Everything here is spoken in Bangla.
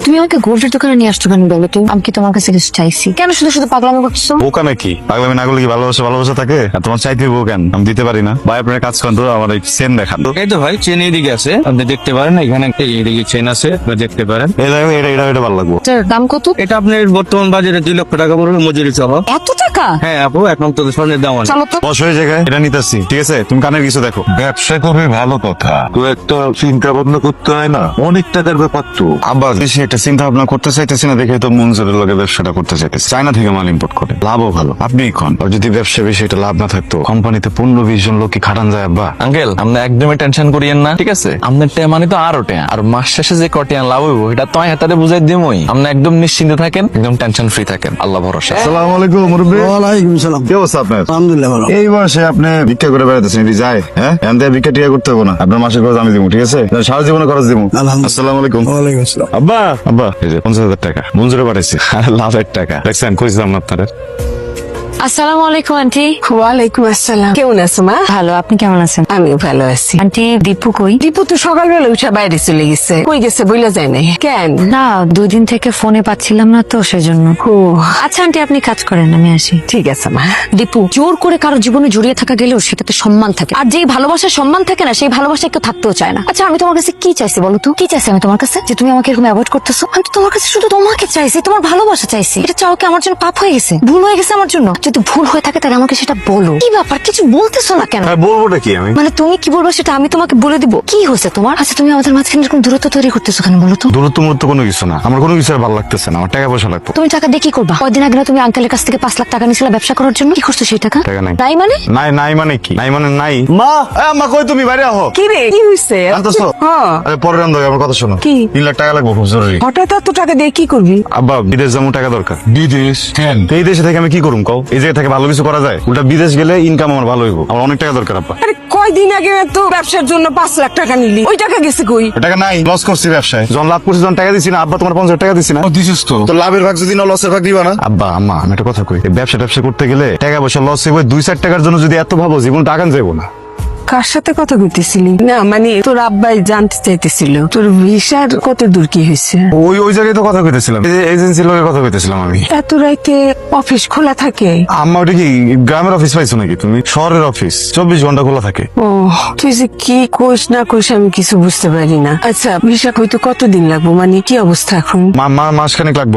তুমি আমাকে গোল্ডের দোকানে নিয়ে আসছো কেন বলো তো? আমি কি তোমার কাছে কিছু চাইছি? কেন শুধু শুধু পাগলামি করছো? বোকা নাকি? পাগলামি না করলে কি ভালোবাসা ভালোবাসা থাকে? আর তোমার চাইতে বউ কেন? আমি দিতে পারি না। ভাই আপনার কাজ করেন তো, আমার এই চেন দেখান তো। এই তো ভাই চেন এইদিকে আছে, আপনি দেখতে পারেন। এখানে এইদিকে চেন আছে, আপনি দেখতে পারেন। এই দেখো, এটা ভালো লাগবো। এটার দাম কত? এটা আপনার বর্তমান বাজারে 2 লক্ষ টাকা পড়বে মজুরি সহ। এত টাকা? হ্যাঁ আপু, এখন তো স্বর্ণের দাম আছে। চলো তো। বস হয়ে জায়গায় এটা নিতেছি, ঠিক আছে? তুমি কানের কিছু দেখো। ব্যবসা করবে ভালো কথা, তো একটা চিন্তা ভাবনা করতে হয় না? অনেক টাকার ব্যাপার তো। আব্বা বেশি একটা চিন্তা ভাবনা করতে চাইতেছি না দেখে তো মঞ্জুরের লগে ব্যবসাটা করতে চাইতেছি। চায়না থেকে মাল ইম্পোর্ট করে, লাভও ভালো। আপনি কোন? আর যদি ব্যবসা বেশি এটা লাভ না থাকতো, কোম্পানিতে 15-20 জন লোক কি খাটান যায় আব্বা? আঙ্কেল আপনি একদমই টেনশন করিয়েন না, ঠিক আছে? আপনার টেয়া মানে তো আরো টেয়া, আর মাস শেষে যে কটিয়ান লাভ হইব এটা তো হাতারে বুঝাই দিমই। আপনি একদম নিশ্চিন্তে থাকেন, একদম টেনশন ফ্রি থাকেন, আল্লাহ ভরসা। আসসালামু আলাইকুম মুরব্বি। ওয়ালাইকুম সালাম। কি অবস্থা আপনার? আলহামদুলিল্লাহ ভালো। এই বয়সে আপনি ভিক্ষা করে বেড়াতেছেন, এটি যায়? হ্যাঁ, এখান থেকে ভিক্ষা টিকা করতে হবে না। আপনার মাসের খরচ আমি দিব, ঠিক আছে? সারা জীবনে খরচ দিব। আলহামদুলিল্লাহ। আসসালামু আলাইকুম। ওয়ালাইকুম আসসালাম। আব্বা আব্বা, এই যে 50,000 টাকা মঞ্জুরে পাঠাইছি। আর লাভের টাকা দেখছেন, কইছিলাম না আপনারা। আসসালামু আলাইকুম আন্টি। ওয়ালাইকুম আসসালাম। কেমন আছো মা? ভালো, আপনি কেমন আছেন? আমিও ভালো আছি। আন্টি দীপু কই? দীপু তো সকালবেলা উঠে বাইরে চলে গেছে। কই গেছে বইলা যায় নাই কেন? না, 2 দিন থেকে ফোনে পাচ্ছিলাম না তো সেজন্য। ও আচ্ছা আন্টি আপনি কাজ করেন, আমি আসি। ঠিক আছে মা। দীপু, জোর করে কারো জীবনে জড়িয়ে থাকা গেলেও সেটাতে সম্মান থাকে, আর যেই ভালোবাসার সম্মান থাকে না সেই ভালোবাসা কেউ থাকতেও চায় না। আচ্ছা আমি তোমার কাছে কি চাইছি বলো তো? কি চাইছি আমি তোমার কাছে? যে তুমি আমাকে এরকম অ্যাভয়েড করতেছো? আমি তো তোমার কাছে শুধু তোমাকে চাইছি, তোমার ভালোবাসা চাইছি। এটা চাও কি আমার জন্য পাপ হয়ে গেছে? ভুল হয়ে গেছে আমার জন্য? যদি ভুল হয়ে থাকে তাহলে আমাকে সেটা বলো। কি ব্যাপার, কিছু বলতেছো না কেন? হ্যাঁ, বলবোটা কি আমি? মানে তুমি কি বলবো সেটা আমি তোমাকে বলে দিব? কি হয়েছে তোমার? আচ্ছা তুমি আমাদের মাঝখানে এরকম দূরত্ব তৈরি করতেছো কেন বলো তো? দূরত্ব মূরত্ব কোনো কিছু না, আমার কোনো কিছু আর ভালো লাগতেছে না। আমার টাকা পয়সা লাগতো। তুমি টাকা দিয়ে কি করবা? কয়দিন আগে না তুমি আঙ্কেলের কাছ থেকে 5 লাখ টাকা নিয়েছিলে ব্যবসা করার জন্য? কি করছো সেই টাকা? টাকা নাই। নাই মানে? নাই নাই মানে কি? নাই মানে নাই। মা, মা কই তুমি? বাইরে আহো। কি রে, কি হইছে? আনতেছো? হ্যাঁ। আরে পরে রান দাও, আমার কথা শোনো। কি? 3 লাখ টাকা লাগবে, খুব জরুরি। হঠাৎ এত টাকা দিয়ে কি করবি? আব্বা বিদেশ যাবো, টাকা দরকার। বিদেশ কেন? এই দেশে থেকে আমি কি করুম কও? এই জায়গা থেকে ভালো কিছু করা যায়? উল্টা বিদেশ গেলে ইনকাম আমার ভালো হইব। আমার অনেক টাকা দরকার আব্বা। আরে কয়দিন আগে তো ব্যবসার জন্য 5 লাখ টাকা নিলি, ওই টাকা গেছে কই? ওই টাকা নাই, লস করছি ব্যবসায়। যখন লাভ করছি তখন টাকা দিছি না আব্বা? তোমার 50,000 টাকা দিছি না? ও দিছিস তো। তো লাভের ভাগ যদি না লসের ভাগ দিবা না? আব্বা আম্মা আমি একটা কথা কই, এই ব্যবসা করতে গেলে টাকা পয়সা লস হইব। 2-4 টাকার জন্য যদি এত ভাবো, জীবন টাকা যাইবো না। কার সাথে কথা কইতেছিলি? না মানে তোর আব্বাই জানতে চাইতেছিল তোর ভিসার কত দূর কি হয়েছে। ওই জায়গায় তো কথা কইতেছিলাম, এজেন্সির লগে কথা কইতেছিলাম আমি। এত রাইতে অফিস খোলা থাকে? আম্মা ওটা কি গ্রামের অফিস পাইছো নাকি তুমি? শহরের অফিস 24 ঘন্টা খোলা থাকে। ও তুই যে কি কইস না কইস আমি কিছু বুঝতে পারি না। আচ্ছা ভিসা কইতে কতদিন লাগবো, মানে কি অবস্থা এখন? মাসখানেক লাগবে।